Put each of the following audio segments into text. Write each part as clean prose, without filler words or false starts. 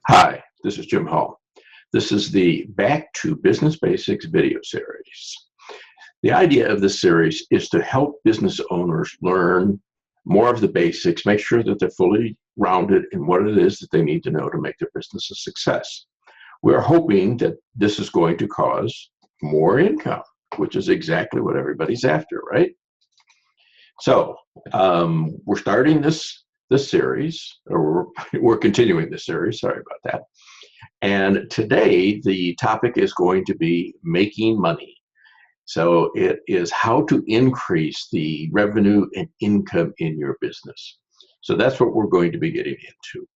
Hi, this is Jim Hall. This is the Back to Business Basics video series. The idea of this series is to help business owners learn more of the basics, make sure that they're fully rounded in what it is that they need to know to make their business a success. We're hoping that this is going to cause more income, which is exactly what everybody's after, right? So we're starting this series, or we're continuing this series. Sorry about that. And today the topic is going to be making money. So it is how to increase the revenue and income in your business. So that's what we're going to be getting into.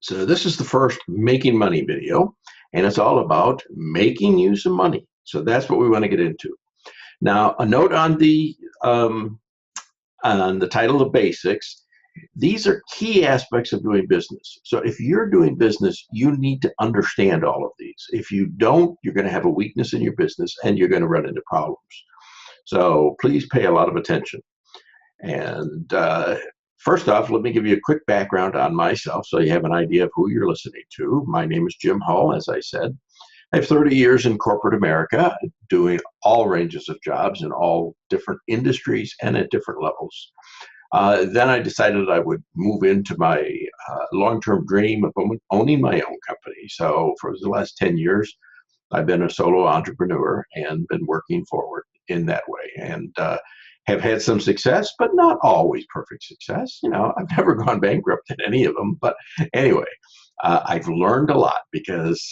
So this is the first making money video, and it's all about making you some money. So that's what we want to get into. Now, a note on the title of basics. These are key aspects of doing business. So if you're doing business, you need to understand all of these. If you don't, you're going to have a weakness in your business and you're going to run into problems. So please pay a lot of attention. And first off, let me give you a quick background on myself so you have an idea of who you're listening to. My name is Jim Hall, as I said. I have 30 years in corporate America, doing all ranges of jobs in all different industries and at different levels. Then I decided I would move into my long-term dream of owning my own company. So for the last 10 years, I've been a solo entrepreneur and been working forward in that way, and have had some success, but not always perfect success. You know, I've never gone bankrupt in any of them. But anyway, I've learned a lot because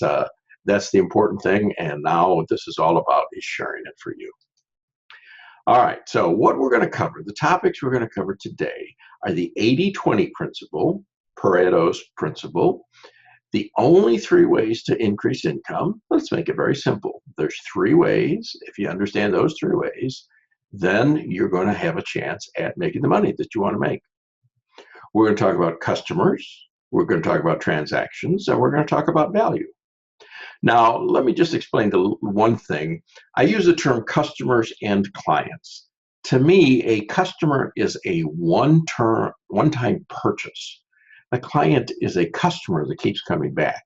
that's the important thing. And now what this is all about is sharing it for you. All right, so what we're going to cover, the topics we're going to cover today are the 80-20 principle, Pareto's principle, the only 3 ways to increase income. Let's make it very simple. There's 3 ways. If you understand those 3 ways, then you're going to have a chance at making the money that you want to make. We're going to talk about customers, we're going to talk about transactions, and we're going to talk about value. Now, let me just explain the one thing. I use the term customers and clients. To me, a customer is a one-time purchase. A client is a customer that keeps coming back.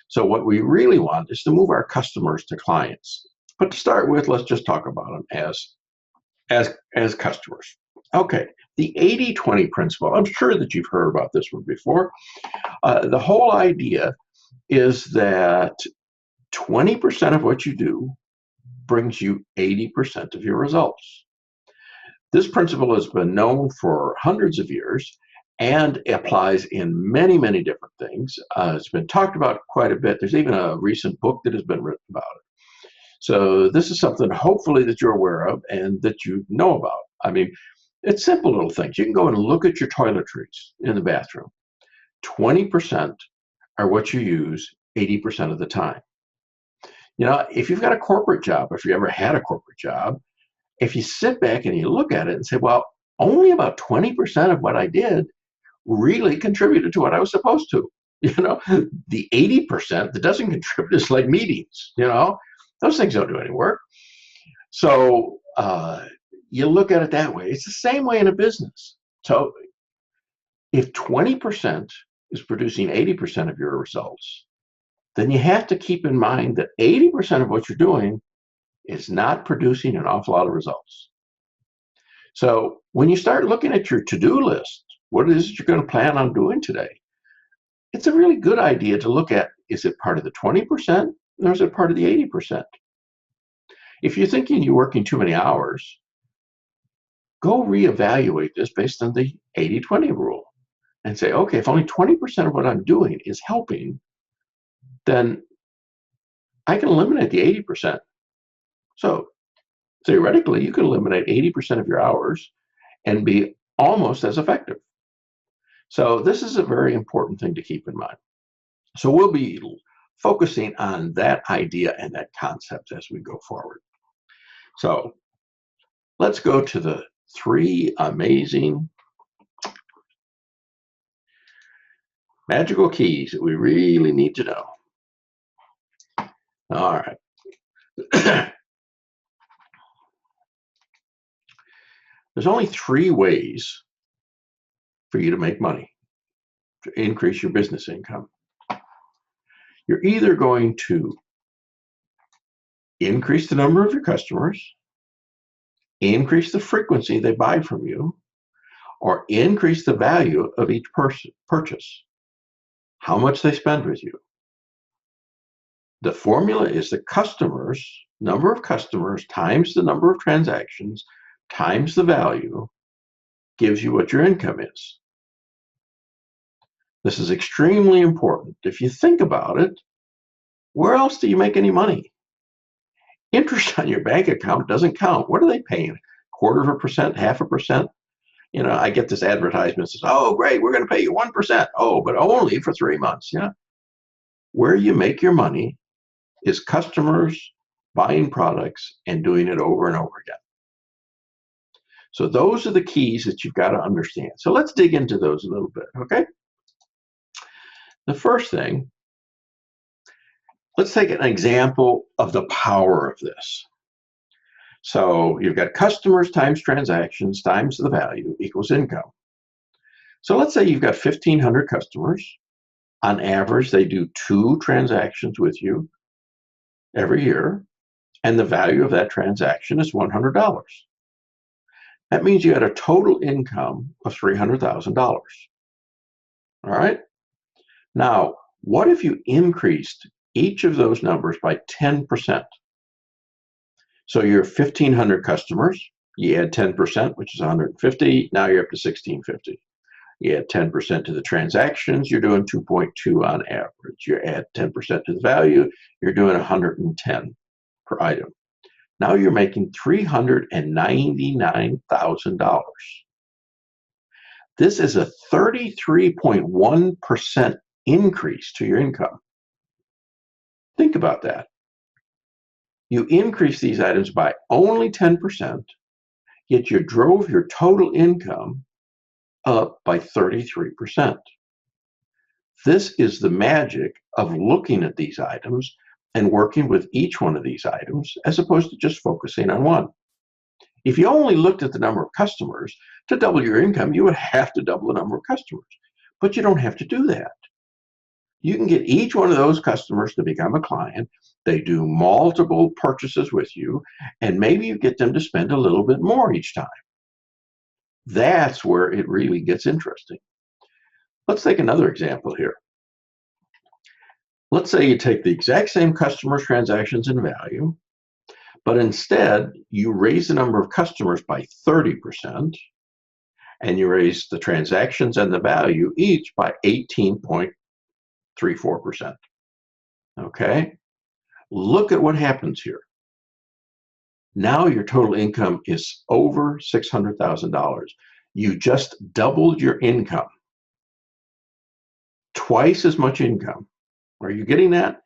So what we really want is to move our customers to clients. But to start with, let's just talk about them as customers. Okay, the 80-20 principle. I'm sure that you've heard about this one before. The whole idea is that 20% of what you do brings you 80% of your results. This principle has been known for hundreds of years and applies in many, many different things. It's been talked about quite a bit. There's even a recent book that has been written about it. So this is something hopefully that you're aware of and that you know about. I mean, it's simple little things. You can go and look at your toiletries in the bathroom. 20% are what you use 80% of the time. You know, if you've got a corporate job, if you ever had a corporate job, if you sit back and you look at it and say, well, only about 20% of what I did really contributed to what I was supposed to. You know, the 80% that doesn't contribute is like meetings, you know, those things don't do any work. So you look at it that way. It's the same way in a business. So if 20% is producing 80% of your results, then you have to keep in mind that 80% of what you're doing is not producing an awful lot of results. So when you start looking at your to-do list, what it is you're going to plan on doing today, it's a really good idea to look at, is it part of the 20% or is it part of the 80%? If you're thinking you're working too many hours, go reevaluate this based on the 80-20 rule and say, okay, if only 20% of what I'm doing is helping, then I can eliminate the 80%. So theoretically, you can eliminate 80% of your hours and be almost as effective. So this is a very important thing to keep in mind. So we'll be focusing on that idea and that concept as we go forward. So let's go to the 3 amazing magical keys that we really need to know. All right. There's only 3 ways for you to make money, to increase your business income. You're either going to increase the number of your customers, increase the frequency they buy from you, or increase the value of each purchase, how much they spend with you. The formula is the number of customers times the number of transactions times the value gives you what your income is. This is extremely important. If you think about it, where else do you make any money? Interest on your bank account doesn't count. What are they paying? 1/4%, 0.5%? I get this advertisement that says, oh, great, we're going to pay you 1%. Oh, but only for 3 months. Yeah. Where you make your money is customers buying products and doing it over and over again. So those are the keys that you've got to understand. So let's dig into those a little bit, okay? The first thing, let's take an example of the power of this. So you've got customers times transactions times the value equals income. So let's say you've got 1,500 customers. On average, they do 2 transactions with you every year, and the value of that transaction is $100. That means you had a total income of $300,000. All right? Now, what if you increased each of those numbers by 10%? So your 1,500 customers, you add 10%, which is 150. Now you're up to 1,650. You add 10% to the transactions, you're doing 2.2 on average. You add 10% to the value, you're doing 110 per item. Now you're making $399,000. This is a 33.1% increase to your income. Think about that. You increase these items by only 10%, yet you drove your total income up by 33%. This is the magic of looking at these items and working with each one of these items as opposed to just focusing on one. If you only looked at the number of customers, to double your income, you would have to double the number of customers. But you don't have to do that. You can get each one of those customers to become a client. They do multiple purchases with you, and maybe you get them to spend a little bit more each time. That's where it really gets interesting. Let's take another example here. Let's say you take the exact same customers, transactions, and value, but instead you raise the number of customers by 30%, and you raise the transactions and the value each by 18.34%. Okay? Look at what happens here. Now your total income is over $600,000. You just doubled your income. Twice as much income. Are you getting that?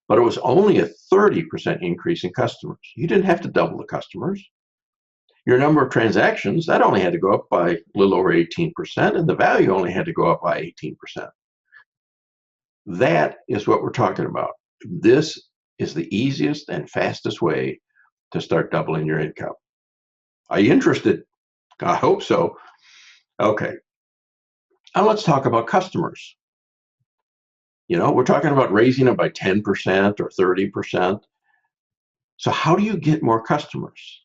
But it was only a 30% increase in customers. You didn't have to double the customers. Your number of transactions, that only had to go up by a little over 18%, and the value only had to go up by 18%. That is what we're talking about. This is the easiest and fastest way to start doubling your income. Are you interested? I hope so. Okay. Now let's talk about customers. We're talking about raising them by 10% or 30%. So how do you get more customers?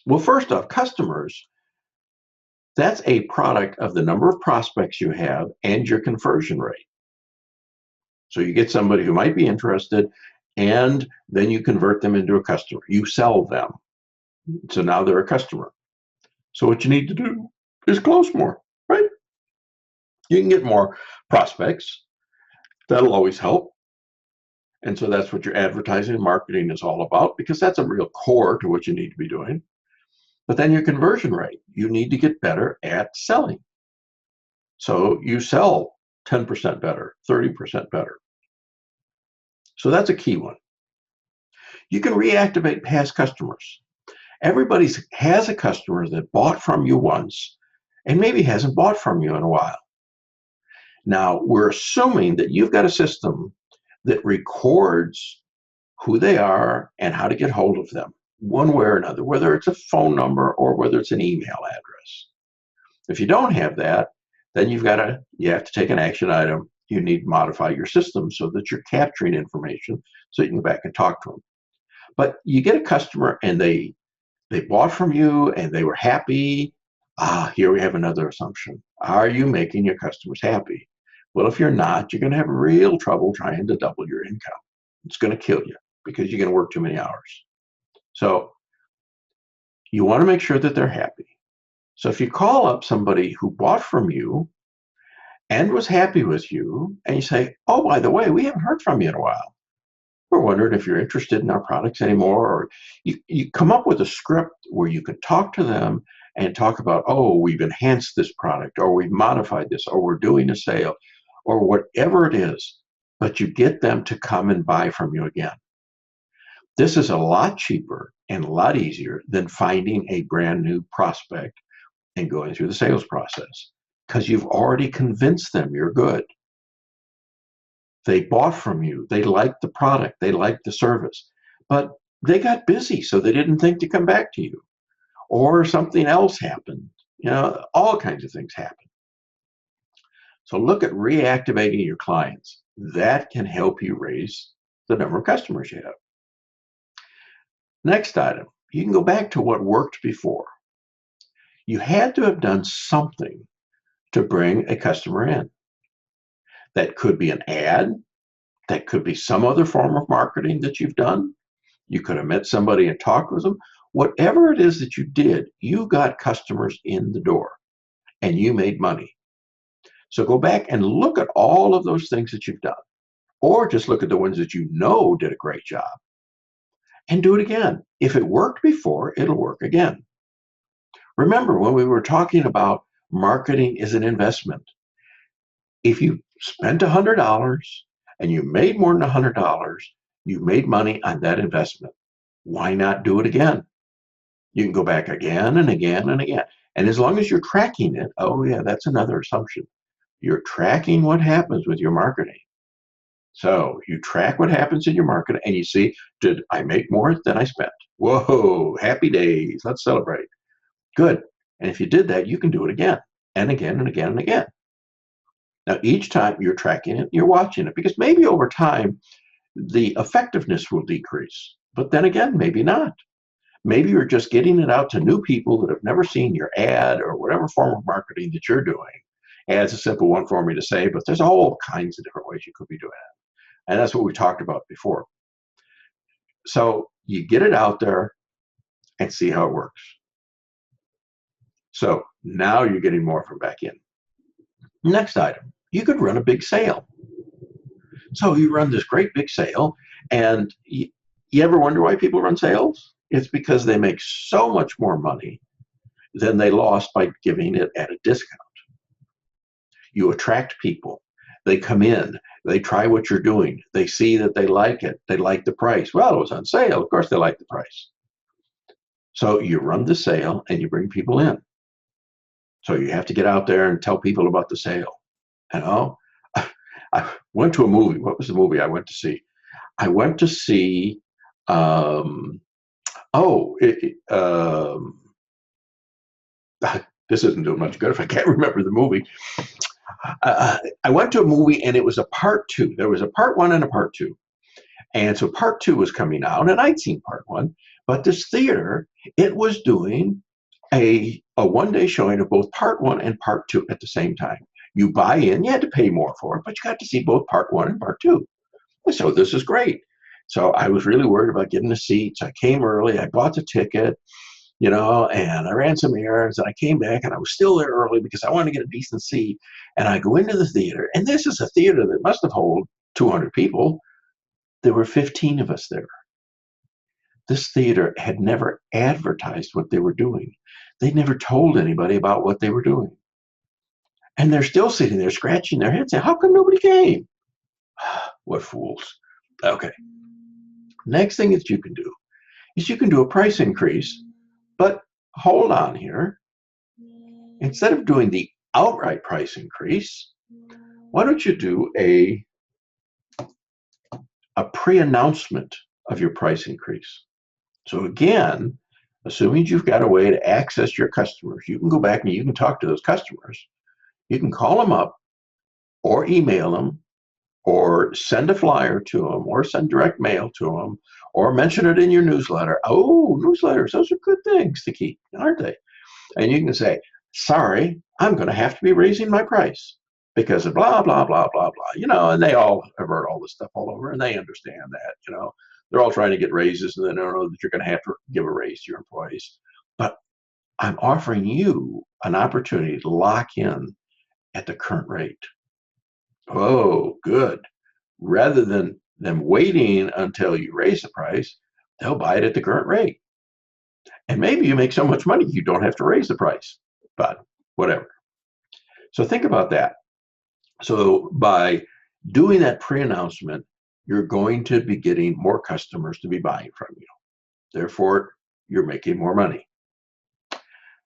Well, first off, customers, that's a product of the number of prospects you have and your conversion rate. So you get somebody who might be interested, and then you convert them into a customer. You sell them. So now they're a customer. So what you need to do is close more, right? You can get more prospects. That'll always help. And so that's what your advertising and marketing is all about, because that's a real core to what you need to be doing. But then your conversion rate, you need to get better at selling. So you sell 10% better, 30% better. So that's a key one. You can reactivate past customers. Everybody has a customer that bought from you once and maybe hasn't bought from you in a while. Now, we're assuming that you've got a system that records who they are and how to get hold of them, one way or another, whether it's a phone number or whether it's an email address. If you don't have that, then you have to take an action item You need to modify your system so that you're capturing information so you can go back and talk to them. But you get a customer and they bought from you and they were happy. Here we have another assumption. Are you making your customers happy? Well, if you're not, you're going to have real trouble trying to double your income. It's going to kill you because you're going to work too many hours. So you want to make sure that they're happy. So if you call up somebody who bought from you and was happy with you, and you say, oh, by the way, we haven't heard from you in a while. We're wondering if you're interested in our products anymore. Or you come up with a script where you can talk to them and talk about, oh, we've enhanced this product, or we've modified this, or we're doing a sale, or whatever it is, but you get them to come and buy from you again. This is a lot cheaper and a lot easier than finding a brand new prospect and going through the sales process, because you've already convinced them you're good. They bought from you. They liked the product. They liked the service. But they got busy, so they didn't think to come back to you. Or something else happened. All kinds of things happen. So look at reactivating your clients. That can help you raise the number of customers you have. Next item, you can go back to what worked before. You had to have done something to bring a customer in. That could be an ad. That could be some other form of marketing that you've done. You could have met somebody and talked with them. Whatever it is that you did, you got customers in the door and you made money. So go back and look at all of those things that you've done, or just look at the ones that you know did a great job and do it again. If it worked before, it'll work again. Remember when we were talking about marketing is an investment. If you spent $100 and you made more than $100, you made money on that investment. Why not do it again? You can go back again and again and again. And as long as you're tracking it, oh yeah, that's another assumption. You're tracking what happens with your marketing. So you track what happens in your marketing and you see, did I make more than I spent? Whoa, happy days. Let's celebrate. Good. And if you did that, you can do it again and again and again and again. Now, each time you're tracking it, you're watching it, because maybe over time, the effectiveness will decrease. But then again, maybe not. Maybe you're just getting it out to new people that have never seen your ad or whatever form of marketing that you're doing. Ad's a simple one for me to say, but there's all kinds of different ways you could be doing it. And that's what we talked about before. So you get it out there and see how it works. So now you're getting more from back in. Next item, you could run a big sale. So you run this great big sale, and you ever wonder why people run sales? It's because they make so much more money than they lost by giving it at a discount. You attract people. They come in, they try what you're doing, they see that they like it, they like the price. Well, it was on sale, of course they like the price. So you run the sale and you bring people in. So you have to get out there and tell people about the sale. I went to a movie. What was the movie I went to see? I went to see, this isn't doing much good if I can't remember the movie. I went to a movie and it was a part two. There was a part one and a part two. And so part two was coming out and I'd seen part one, but this theater, it was doing a one-day showing of both part one and part two at the same time. You buy in, you had to pay more for it, but you got to see both part one and part two. So this is great. So I was really worried about getting a seat. So I came early, I bought the ticket, and I ran some errands, and I came back and I was still there early because I wanted to get a decent seat. And I go into the theater, and this is a theater that must have held 200 people. There were 15 of us there. This theater had never advertised what they were doing. They never told anybody about what they were doing. And they're still sitting there scratching their heads saying, how come nobody came? What fools. Okay. Next thing that you can do is you can do a price increase, but hold on here. Instead of doing the outright price increase, why don't you do a pre-announcement of your price increase? So again, assuming you've got a way to access your customers, you can go back and you can talk to those customers. You can call them up or email them, or send a flyer to them, or send direct mail to them, or mention it in your newsletter. Oh, newsletters, those are good things to keep, aren't they? And you can say, sorry, I'm going to have to be raising my price because of blah, blah, blah, blah, blah. And they all have heard all this stuff all over, and they understand that. They're all trying to get raises, and they don't know that you're going to have to give a raise to your employees. But I'm offering you an opportunity to lock in at the current rate. Oh, good. Rather than them waiting until you raise the price, they'll buy it at the current rate. And maybe you make so much money you don't have to raise the price, but whatever. So think about that. So by doing that pre-announcement, you're going to be getting more customers to be buying from you. Therefore, you're making more money.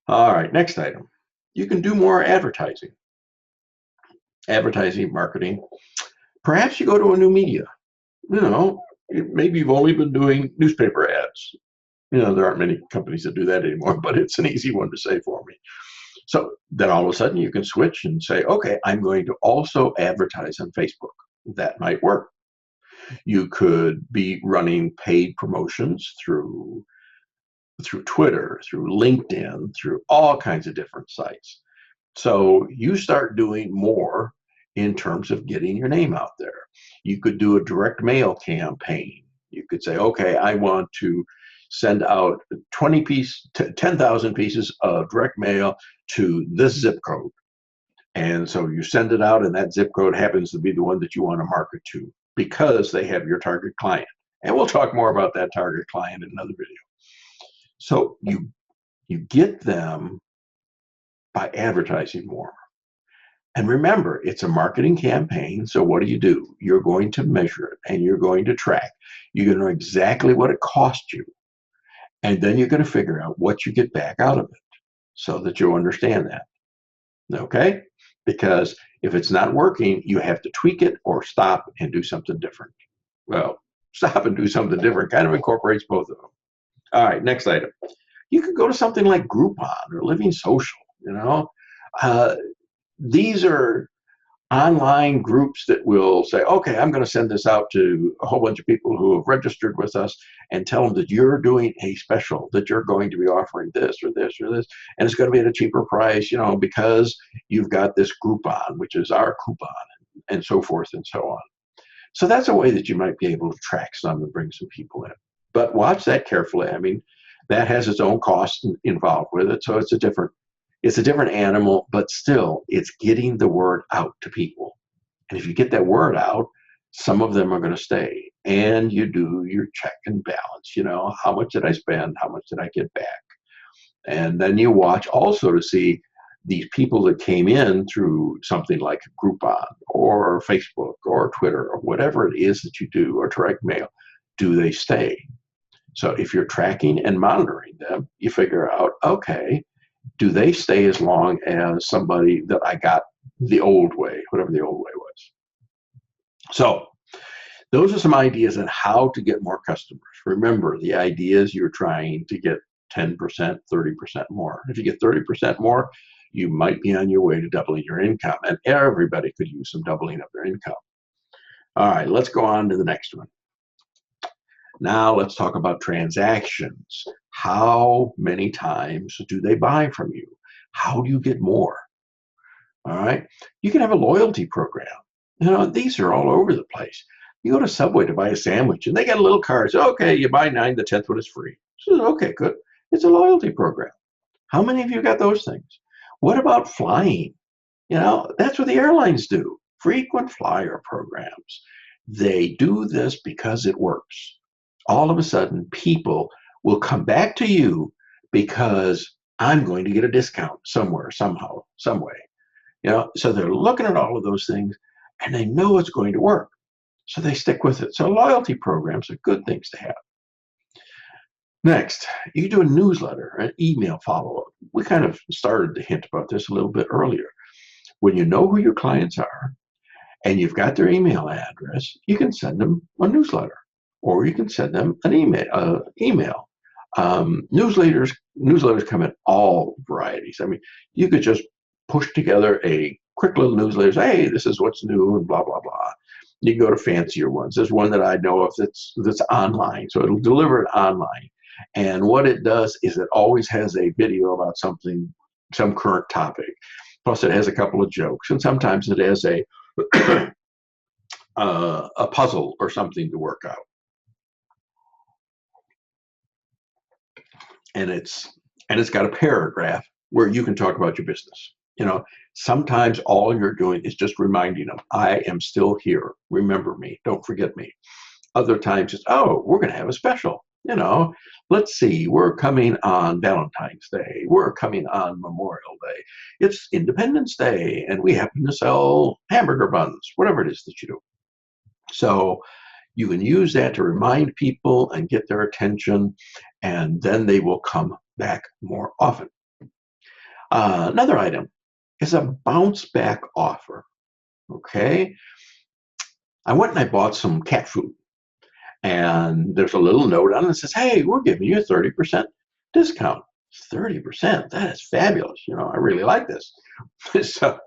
All right, next item. You can do more advertising. Advertising, marketing. Perhaps you go to a new media. Maybe you've only been doing newspaper ads. There aren't many companies that do that anymore, but it's an easy one to say for me. So then all of a sudden you can switch and say, okay, I'm going to also advertise on Facebook. That might work. You could be running paid promotions through Twitter, through LinkedIn, through all kinds of different sites. So you start doing more in terms of getting your name out there. You could do a direct mail campaign. You could say, okay, I want to send out 10,000 pieces of direct mail to this zip code. And so you send it out, and that zip code happens to be the one that you want to market to because they have your target client. And we'll talk more about that target client in another video. So you get them by advertising more. And remember, it's a marketing campaign. So what do? You're going to measure it, and you're going to track. You're going to know exactly what it cost you. And then you're going to figure out what you get back out of it so that you'll understand that. Okay? Because if it's not working, you have to tweak it or stop and do something different. Well, stop and do something different kind of incorporates both of them. All right, next item. You could go to something like Groupon or Living Social. These are online groups that will say, okay, I'm going to send this out to a whole bunch of people who have registered with us and tell them that you're doing a special, that you're going to be offering this or this or this, and it's going to be at a cheaper price, because you've got this Groupon, which is our coupon, and so forth and so on. So that's a way that you might be able to track some and bring some people in. But watch that carefully. I mean, that has its own cost involved with it, so it's a different animal, but still, it's getting the word out to people. And if you get that word out, some of them are going to stay. And you do your check and balance. How much did I spend? How much did I get back? And then you watch also to see these people that came in through something like Groupon or Facebook or Twitter or whatever it is that you do, or direct mail, do they stay? So if you're tracking and monitoring them, you figure out, okay, do they stay as long as somebody that I got the old way, whatever the old way was? So those are some ideas on how to get more customers. Remember, the idea is you're trying to get 10%, 30% more. If you get 30% more, you might be on your way to doubling your income, and everybody could use some doubling of their income. All right, let's go on to the next one. Now let's talk about transactions. How many times do they buy from you? How do you get more? All right. You can have a loyalty program. These are all over the place. You go to Subway to buy a sandwich, and they got a little card. So, okay, you buy 9, the 10th one is free. So, okay, good. It's a loyalty program. How many of you got those things? What about flying? That's what the airlines do. Frequent flyer programs. They do this because it works. All of a sudden, people will come back to you because I'm going to get a discount somewhere, somehow, some way. So they're looking at all of those things, and they know it's going to work. So they stick with it. So loyalty programs are good things to have. Next, you do a newsletter, an email follow-up. We kind of started to hint about this a little bit earlier. When you know who your clients are and you've got their email address, you can send them a newsletter, or you can send them an email. Newsletters come in all varieties. I mean, you could just push together a quick little newsletters. Hey, this is what's new and blah, blah, blah. You can go to fancier ones. There's one that I know of that's online, so it'll deliver it online. And what it does is it always has a video about something, some current topic. Plus, it has a couple of jokes, and sometimes it has a puzzle or something to work out. And it's got a paragraph where you can talk about your business. Sometimes all you're doing is just reminding them, I am still here. Remember me. Don't forget me. Other times it's, oh, we're going to have a special. Let's see, we're coming on Valentine's Day. We're coming on Memorial Day. It's Independence Day, and we happen to sell hamburger buns, whatever it is that you do. So you can use that to remind people and get their attention, and then they will come back more often. Another item is a bounce back offer. Okay. I went and I bought some cat food, and there's a little note on it that says, hey, we're giving you a 30% discount. 30%, that is fabulous. I really like this. So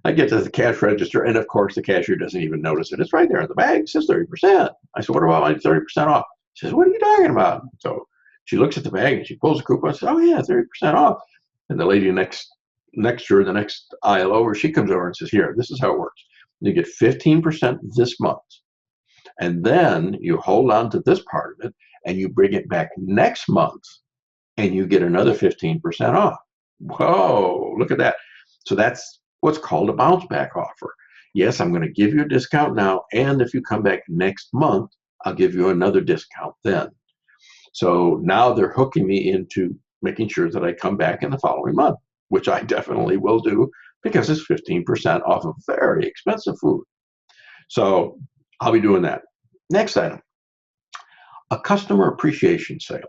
I get to the cash register, and of course the cashier doesn't even notice it. It's right there in the bag. It says 30%. I said, what about my 30% off? She says, what are you talking about? So she looks at the bag and she pulls a coupon and says, oh yeah, 30% off. And the lady next to her, the next aisle over, she comes over and says, here, this is how it works. You get 15% this month. And then you hold on to this part of it and you bring it back next month and you get another 15% off. Whoa, look at that. So that's what's called a bounce back offer. Yes, I'm going to give you a discount now, and if you come back next month, I'll give you another discount then. So now they're hooking me into making sure that I come back in the following month, which I definitely will do because it's 15% off of very expensive food. So I'll be doing that. Next item, a customer appreciation sale.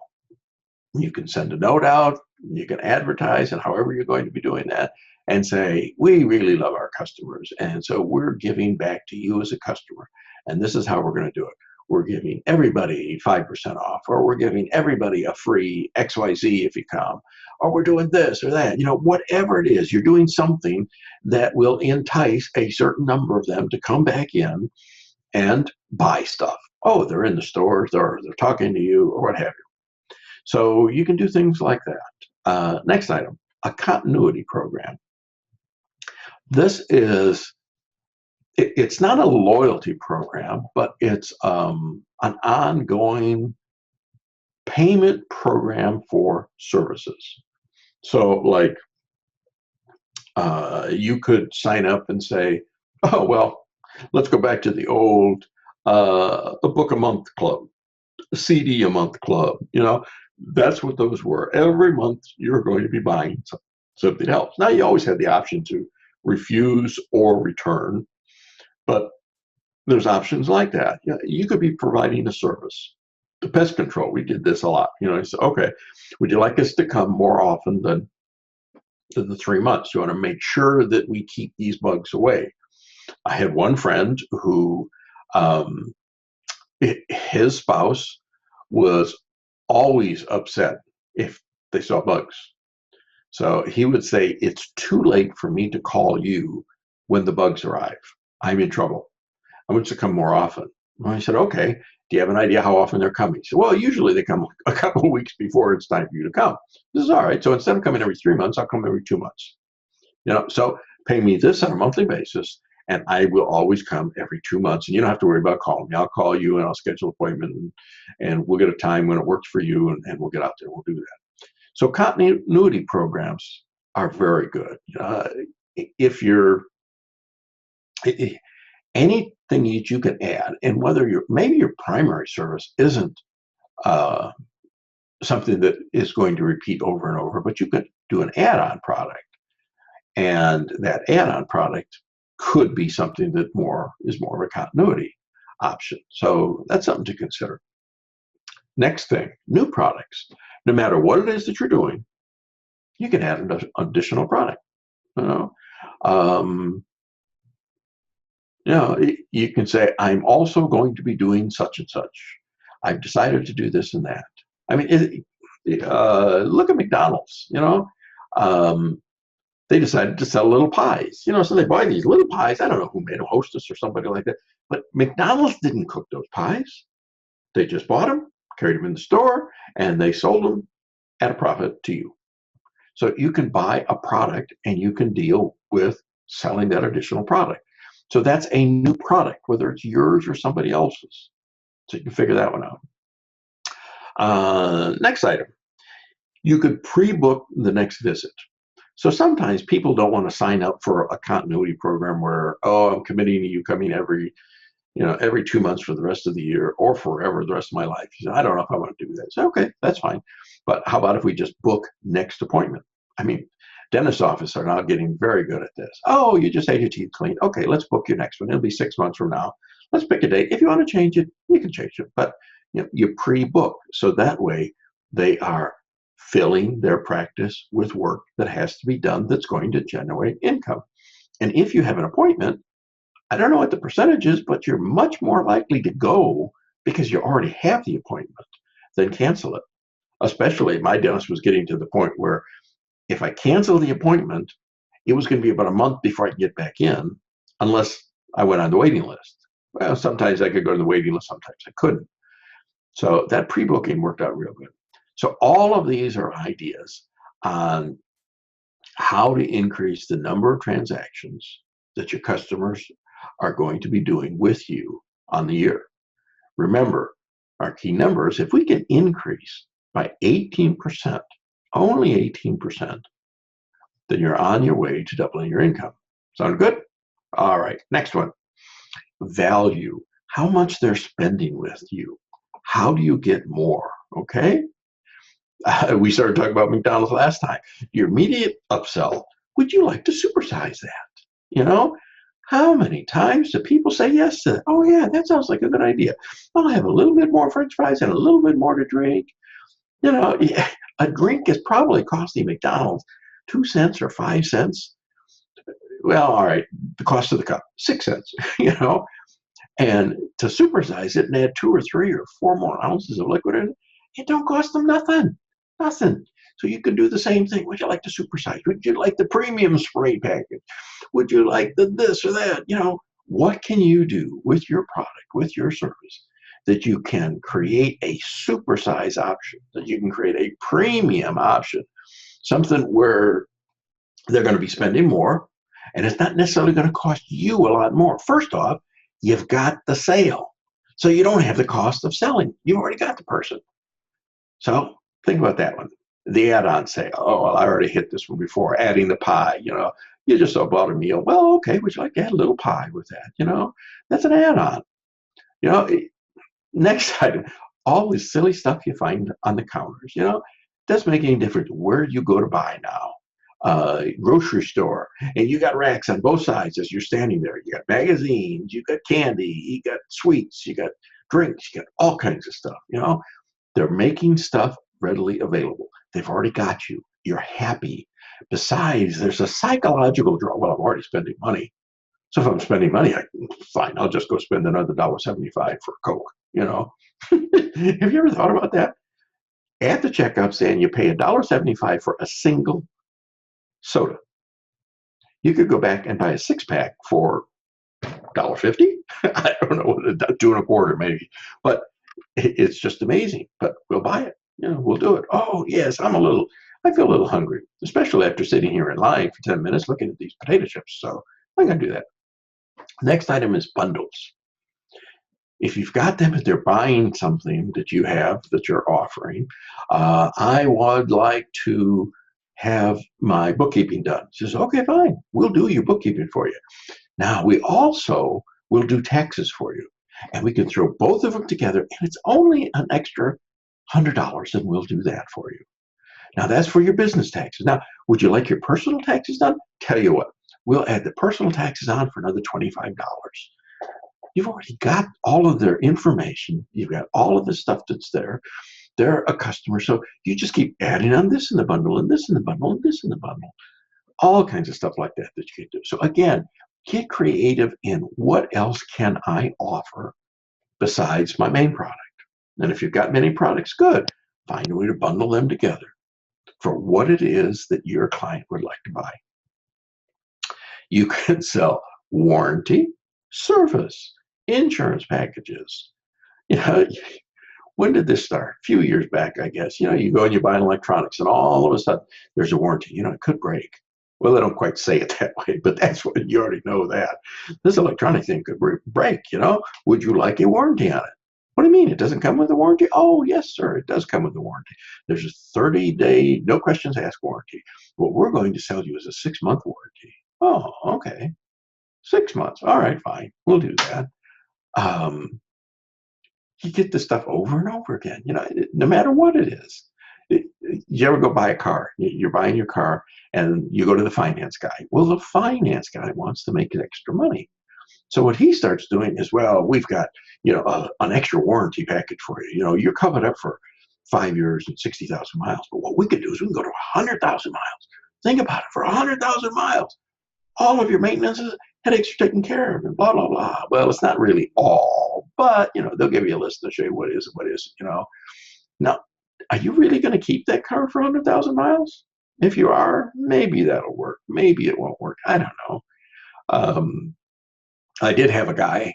You can send a note out, you can advertise, and however you're going to be doing that, and say, we really love our customers, and so we're giving back to you as a customer, and this is how we're going to do it. We're giving everybody 5% off, or we're giving everybody a free XYZ if you come, or we're doing this or that. Whatever it is, you're doing something that will entice a certain number of them to come back in and buy stuff. Oh, they're in the stores, or they're talking to you, or what have you. So you can do things like that. Next item, a continuity program. This is, it's not a loyalty program, but it's an ongoing payment program for services. So like you could sign up and say, oh, well, let's go back to the old a book a month club, a CD a month club. That's what those were. Every month you're going to be buying something else. Now you always have the option to refuse or return, but there's options like that. You could be providing a service. The pest control, we did this a lot. You say, okay, would you like us to come more often than the 3 months? You want to make sure that we keep these bugs away. I had one friend who his spouse was always upset if they saw bugs. So he would say, it's too late for me to call you when the bugs arrive. I'm in trouble. I want you to come more often. Well, I said, okay, do you have an idea how often they're coming? He said, well, usually they come a couple of weeks before it's time for you to come. This is all right. So instead of coming every 3 months, I'll come every 2 months. So pay me this on a monthly basis, and I will always come every 2 months. And you don't have to worry about calling me. I'll call you and I'll schedule an appointment, and we'll get a time when it works for you, and we'll get out there and we'll do that. So continuity programs are very good. If you're anything that you can add, and whether maybe your primary service isn't something that is going to repeat over and over, but you could do an add-on product, and that add-on product could be something that is more of a continuity option. So that's something to consider. Next thing, new products. No matter what it is that you're doing, you can add an additional product. You can say, I'm also going to be doing such and such. I've decided to do this and that. I mean, look at McDonald's. They decided to sell little pies. So they buy these little pies. I don't know who made them, Hostess or somebody like that. But McDonald's didn't cook those pies. They just bought them, carried them in the store, and they sold them at a profit to you. So you can buy a product and you can deal with selling that additional product. So that's a new product, whether it's yours or somebody else's. So you can figure that one out. Next item, you could pre-book the next visit. So sometimes people don't want to sign up for a continuity program where, oh, I'm committing to you coming every 2 months for the rest of the year or forever the rest of my life. You say, I don't know if I want to do that. So, okay, that's fine. But how about if we just book next appointment? I mean, dentist offices are now getting very good at this. Oh, you just had your teeth cleaned. Okay, let's book your next one. It'll be 6 months from now. Let's pick a date. If you want to change it, you can change it. But you pre-book. So that way they are filling their practice with work that has to be done that's going to generate income. And if you have an appointment, I don't know what the percentage is, but you're much more likely to go because you already have the appointment than cancel it. Especially my dentist was getting to the point where if I cancel the appointment, it was going to be about a month before I could get back in, unless I went on the waiting list. Well, sometimes I could go to the waiting list, sometimes I couldn't. So that pre-booking worked out real good. So all of these are ideas on how to increase the number of transactions that your customers are going to be doing with you on the year. Remember, our key numbers, if we can increase by 18%, only 18%, then you're on your way to doubling your income. Sound good? All right, next one. Value. How much they're spending with you. How do you get more? Okay? We started talking about McDonald's last time. Your immediate upsell, would you like to supersize that? How many times do people say yes to that? Oh, yeah, that sounds like a good idea. I'll have a little bit more French fries and a little bit more to drink. A drink is probably costing McDonald's 2 cents or 5 cents. Well, all right, the cost of the cup, 6 cents, And to supersize it and add 2 or 3 or 4 more ounces of liquid in it, it don't cost them nothing. Nothing. So you can do the same thing. Would you like to supersize? Would you like the premium spray package? Would you like the this or that? What can you do with your product, with your service, that you can create a supersize option, that you can create a premium option, something where they're going to be spending more, and it's not necessarily going to cost you a lot more. First off, you've got the sale. So you don't have the cost of selling. You've already got the person. So think about that one. The add-on sale. Oh, well, I already hit this one before. Adding the pie, you just bought a meal. Well, okay, would you like to add a little pie with that? That's an add-on. Next item, all this silly stuff you find on the counters, doesn't make any difference where you go to buy now. Grocery store, and you got racks on both sides as you're standing there. You got magazines, you got candy, you got sweets, you got drinks, you got all kinds of stuff. They're making stuff readily available. They've already got you. You're happy. Besides, there's a psychological draw. Well, I'm already spending money. So if I'm spending money, fine, I'll just go spend another $1.75 for a Coke, Have you ever thought about that? At the checkout stand, you pay $1.75 for a single soda. You could go back and buy a 6-pack for $1.50. I don't know what, $2.25 maybe, but it's just amazing. But we'll buy it. We'll do it. Oh yes, I feel a little hungry, especially after sitting here in line for 10 minutes looking at these potato chips. So I'm gonna do that. Next item is bundles. If you've got them and they're buying something that you have that you're offering, I would like to have my bookkeeping done. She says, okay, fine, we'll do your bookkeeping for you. Now, we also will do taxes for you. And we can throw both of them together, and it's only an extra $100, and we'll do that for you. Now, that's for your business taxes. Now, would you like your personal taxes done? Tell you what, we'll add the personal taxes on for another $25. You've already got all of their information. You've got all of the stuff that's there. They're a customer, so you just keep adding on this in the bundle, and this in the bundle, and this in the bundle. All kinds of stuff like that that you can do. So again, get creative in what else can I offer besides my main product. And if you've got many products, good. Find a way to bundle them together for what it is that your client would like to buy. You can sell warranty, service, insurance packages. You know, when did this start? A few years back, I guess. You know, you go and you buy electronics, and all of a sudden there's a warranty. You know, it could break. Well, they don't quite say it that way, but that's what you already know that. This electronic thing could break, you know. Would you like a warranty on it? What do you mean? It doesn't come with a warranty? Oh, yes, sir, it does come with a warranty. There's a 30-day, no questions asked warranty. What we're going to sell you is a 6-month warranty. Oh, okay. 6 months. All right, fine. We'll do that. Um, you get this stuff over and over again, you know, no matter what it is. You ever go buy a car? You're buying your car and you go to the finance guy. Well, the finance guy wants to make extra money. So what he starts doing is, well, we've got, you know, an extra warranty package for you. You know, you're covered up for 5 years and 60,000 miles. But what we could do is we can go to 100,000 miles. Think about it, for 100,000 miles, all of your maintenance headaches are taken care of, and blah, blah, blah. Well, it's not really all, but, you know, they'll give you a list to show you what is and what isn't, you know. Now, are you really going to keep that car for 100,000 miles? If you are, maybe that'll work. Maybe it won't work. I don't know. Um, I did have a guy,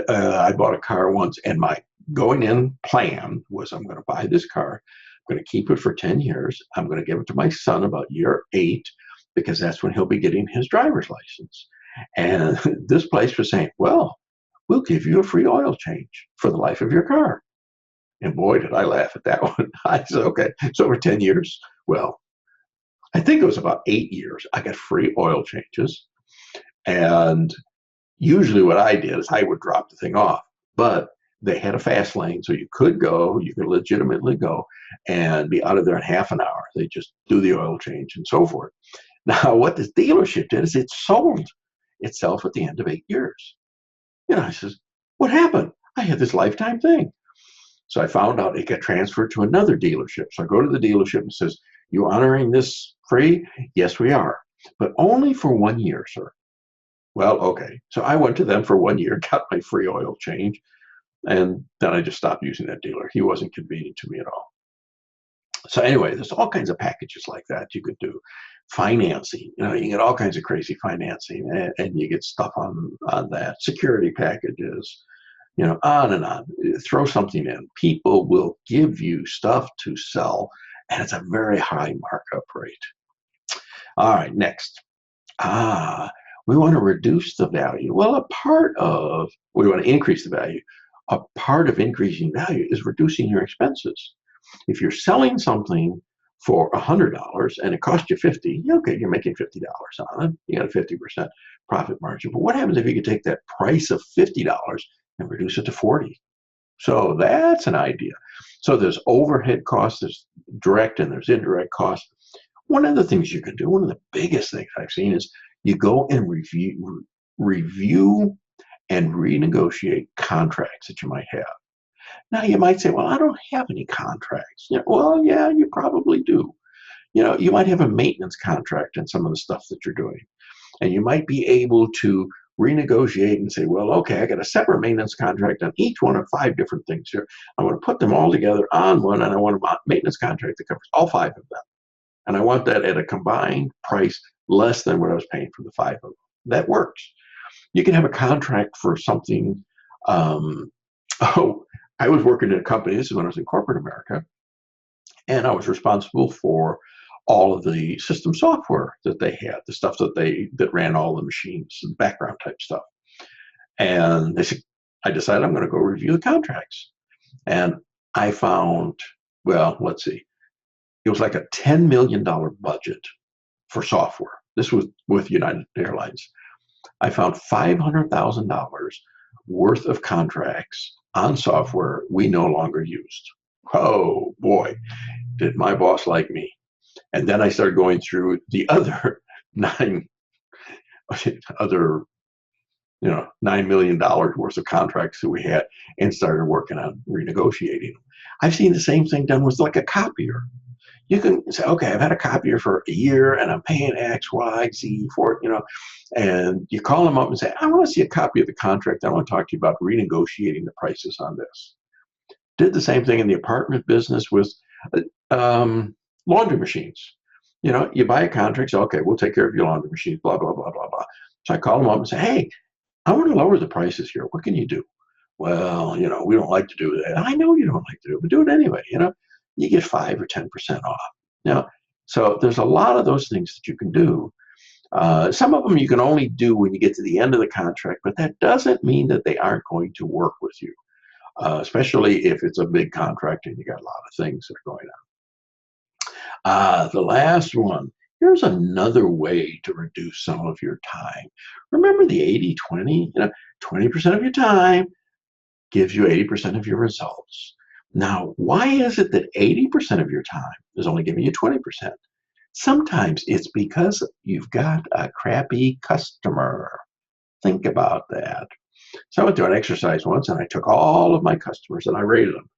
I bought a car once, and my going in plan was, I'm going to buy this car. I'm going to keep it for 10 years. I'm going to give it to my son about year 8, because that's when he'll be getting his driver's license. And this place was saying, well, we'll give you a free oil change for the life of your car. And boy, did I laugh at that one. I said, okay, so over 10 years, well, I think it was about 8 years, I got free oil changes. And usually what I did is I would drop the thing off, but they had a fast lane, so you could go, you could legitimately go and be out of there in half an hour. They just do the oil change and so forth. Now, what this dealership did is it sold itself at the end of 8 years. You know, I says, what happened? I had this lifetime thing. So I found out it got transferred to another dealership. So I go to the dealership and says, you honoring this free? Yes, we are, but only for 1 year, sir. Well, okay. So I went to them for 1 year, got my free oil change, and then I just stopped using that dealer. He wasn't convenient to me at all. So anyway, there's all kinds of packages like that you could do. Financing, you know, you get all kinds of crazy financing, and you get stuff on that. Security packages, you know, on and on. Throw something in. People will give you stuff to sell, and it's a very high markup rate. All right, next. We want to reduce the value. Well, we want to increase the value. A part of increasing value is reducing your expenses. If you're selling something for $100 and it costs you 50, okay, you're making $50 on it. You got a 50% profit margin. But what happens if you could take that price of $50 and reduce it to 40? So that's an idea. So there's overhead costs, there's direct and there's indirect costs. One of the things you can do, one of the biggest things I've seen, is you go and review and renegotiate contracts that you might have. Now you might say, well, I don't have any contracts. Yeah, well, yeah, you probably do. You know, you might have a maintenance contract in some of the stuff that you're doing. And you might be able to renegotiate and say, well, okay, I got a separate maintenance contract on each one of 5 different things here. I want to put them all together on one, and I want a maintenance contract that covers all 5 of them. And I want that at a combined price less than what I was paying for the 5 of them. That works. You can have a contract for something. I was working in a company, this is when I was in corporate America, and I was responsible for all of the system software that they had, the stuff that ran all the machines, the background type stuff. And I decided I'm going to go review the contracts. And I found, well, let's see, it was like a $10 million budget for software. This was with United Airlines. I found $500,000 worth of contracts on software we no longer used. Oh boy, did my boss like me. And then I started going through the other $9 million worth of contracts that we had and started working on renegotiating them. I've seen the same thing done with like a copier. You can say, okay, I've had a copier for a year and I'm paying X, Y, Z for it, you know, and you call them up and say, I want to see a copy of the contract. I want to talk to you about renegotiating the prices on this. Did the same thing in the apartment business with laundry machines. You know, you buy a contract, say, okay, we'll take care of your laundry machines, blah, blah, blah, blah, blah. So I call them up and say, hey, I want to lower the prices here. What can you do? Well, we don't like to do that. I know you don't like to do it, but do it anyway. You get 5 or 10% off. Now, so there's a lot of those things that you can do. Some of them you can only do when you get to the end of the contract, but that doesn't mean that they aren't going to work with you, especially if it's a big contract and you got a lot of things that are going on. The last one, here's another way to reduce some of your time. Remember the 80-20? 20% of your time gives you 80% of your results. Now, why is it that 80% of your time is only giving you 20%? Sometimes it's because you've got a crappy customer. Think about that. So I went through an exercise once and I took all of my customers and I rated them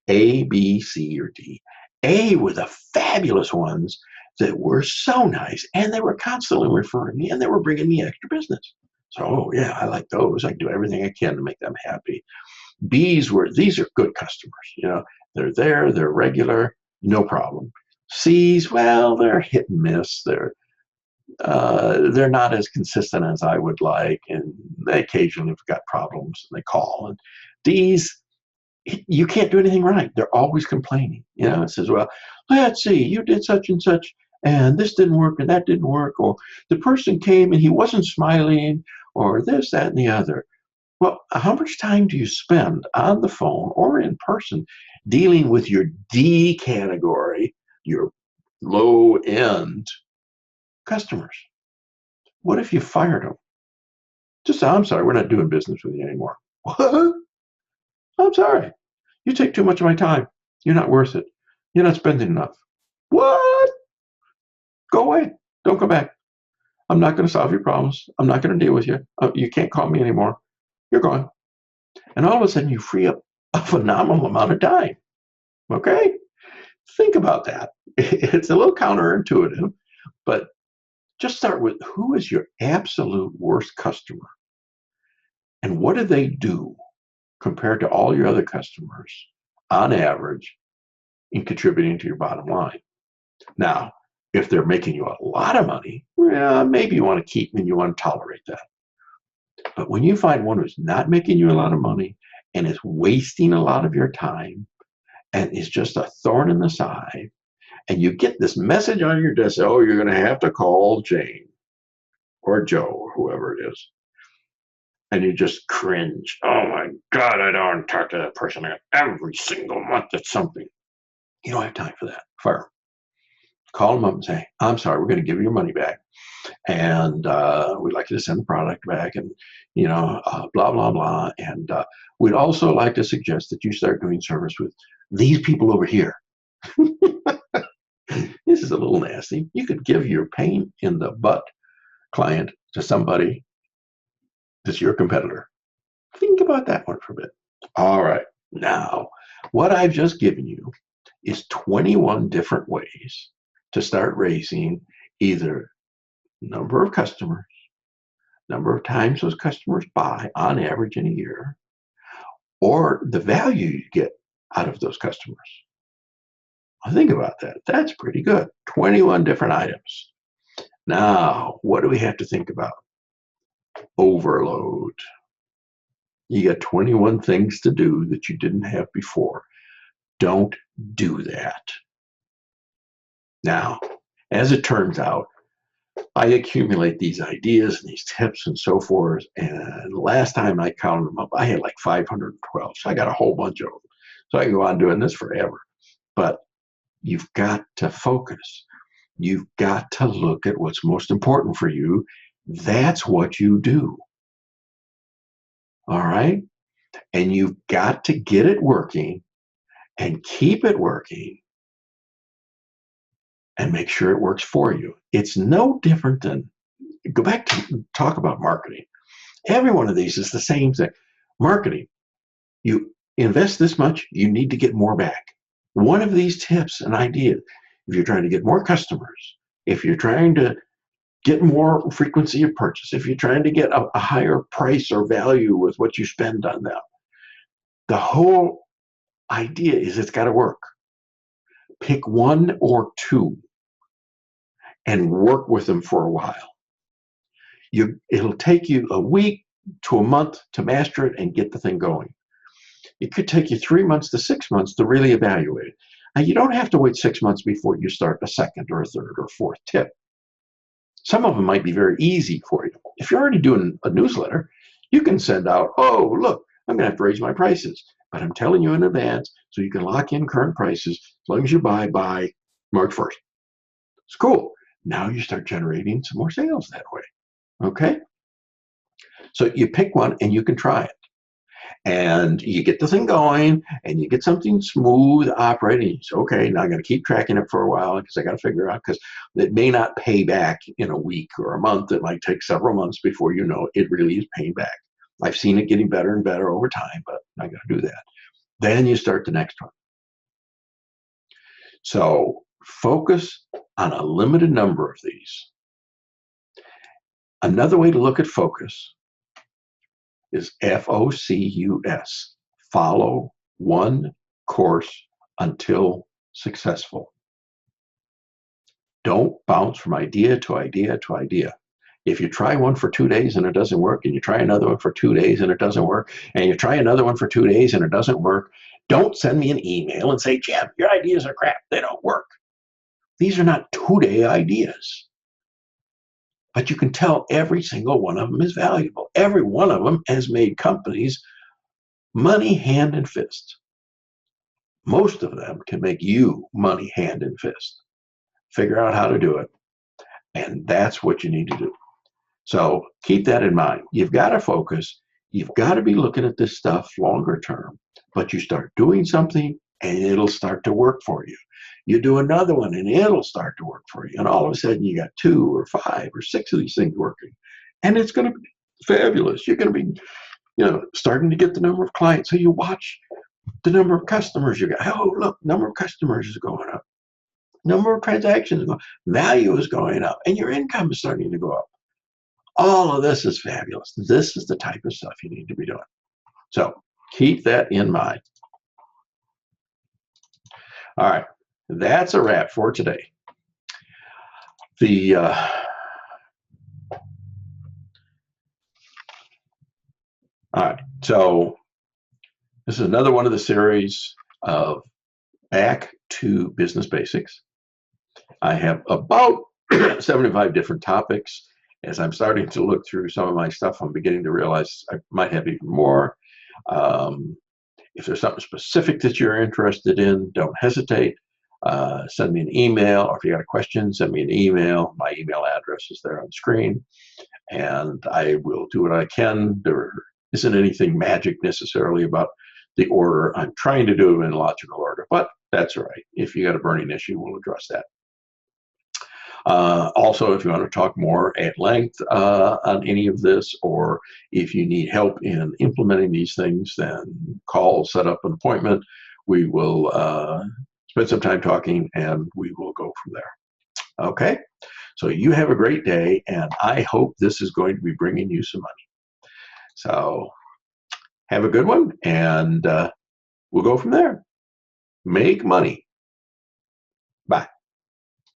A, B, C, or D. A were the fabulous ones that were so nice and they were constantly referring me and they were bringing me extra business. So, oh yeah, I like those. I do everything I can to make them happy. These are good customers. They're there, they're regular, no problem. C's, well, they're hit and miss. They're not as consistent as I would like, and they occasionally have got problems and they call. And D's, you can't do anything right. They're always complaining. It says, well, let's see, you did such and such, and this didn't work, and that didn't work, or the person came and he wasn't smiling, or this, that, and the other. Well, how much time do you spend on the phone or in person dealing with your D category, your low end customers? What if you fired them? Just say, I'm sorry, we're not doing business with you anymore. What? I'm sorry. You take too much of my time. You're not worth it. You're not spending enough. What? Go away. Don't come back. I'm not going to solve your problems. I'm not going to deal with you. You can't call me anymore. You're gone. And all of a sudden you free up a phenomenal amount of time. Okay? Think about that. It's a little counterintuitive, but just start with who is your absolute worst customer and what do they do compared to all your other customers on average in contributing to your bottom line. Now, if they're making you a lot of money, well, maybe you want to keep and you want to tolerate that. But when you find one who's not making you a lot of money and is wasting a lot of your time and is just a thorn in the side, and you get this message on your desk, oh, you're going to have to call Jane or Joe or whoever it is. And you just cringe. Oh my God, I don't want to talk to that person every single month. It's something. You don't have time for that. Fire them. Call them up and say, I'm sorry, we're going to give you your money back. And we'd like you to send the product back and, blah, blah, blah. And we'd also like to suggest that you start doing service with these people over here. This is a little nasty. You could give your pain in the butt client to somebody that's your competitor. Think about that one for a bit. All right. Now, what I've just given you is 21 different ways to start raising either number of customers, number of times those customers buy on average in a year, or the value you get out of those customers. Think about that. That's pretty good. 21 different items. Now, what do we have to think about? Overload. You got 21 things to do that you didn't have before. Don't do that. Now, as it turns out, I accumulate these ideas and these tips and so forth. And last time I counted them up, I had like 512. So I got a whole bunch of them. So I can go on doing this forever. But you've got to focus. You've got to look at what's most important for you. That's what you do. All right? And you've got to get it working and keep it working and make sure it works for you. It's no different than, go back to talk about marketing. Every one of these is the same thing. Marketing, you invest this much, you need to get more back. One of these tips and ideas, if you're trying to get more customers, if you're trying to get more frequency of purchase, if you're trying to get a higher price or value with what you spend on them, the whole idea is it's got to work. Pick one or two and work with them for a while. It'll take you a week to a month to master it and get the thing going. It could take you 3 months to 6 months to really evaluate it. And you don't have to wait 6 months before you start a second or a third or fourth tip. Some of them might be very easy for you. If you're already doing a newsletter, you can send out, oh, look, I'm going to have to raise my prices, but I'm telling you in advance so you can lock in current prices as long as you buy by March 1st. It's cool. Now you start generating some more sales that way. Okay? So you pick one and you can try it. And you get the thing going and you get something smooth operating. You say, okay, now I'm going to keep tracking it for a while because I got to figure out, because it may not pay back in a week or a month. It might take several months before you know it really is paying back. I've seen it getting better and better over time, but I got to do that. Then you start the next one. So focus on a limited number of these. Another way to look at focus is FOCUS. Follow one course until successful. Don't bounce from idea to idea to idea. If you try one for 2 days and it doesn't work, and you try another one for 2 days and it doesn't work, and you try another one for 2 days and it doesn't work, don't send me an email and say, Jim, your ideas are crap. They don't work. These are not 2-day ideas. But you can tell every single one of them is valuable. Every one of them has made companies money hand and fist. Most of them can make you money hand and fist. Figure out how to do it. And that's what you need to do. So keep that in mind. You've got to focus. You've got to be looking at this stuff longer term. But you start doing something and it'll start to work for you. You do another one and it'll start to work for you. And all of a sudden you got 2 or 5 or 6 of these things working. And it's going to be fabulous. You're going to be, starting to get the number of clients. So you watch the number of customers you got. Oh, look, number of customers is going up. Number of transactions is going up. Value is going up. And your income is starting to go up. All of this is fabulous. This is the type of stuff you need to be doing. So keep that in mind. All right. That's a wrap for today. All right. So this is another one of the series of Back to Business Basics. I have about 75 different topics. As I'm starting to look through some of my stuff, I'm beginning to realize I might have even more. If there's something specific that you're interested in, don't hesitate. Send me an email, or if you got a question, send me an email. My email address is there on the screen, and I will do what I can. There isn't anything magic necessarily about the order. I'm trying to do them in logical order, but that's all right. If you got a burning issue, we'll address that. Also, if you want to talk more at length on any of this, or if you need help in implementing these things, then call, set up an appointment. We will spend some time talking, and we will go from there. Okay? So you have a great day, and I hope this is going to be bringing you some money. So have a good one, and we'll go from there. Make money.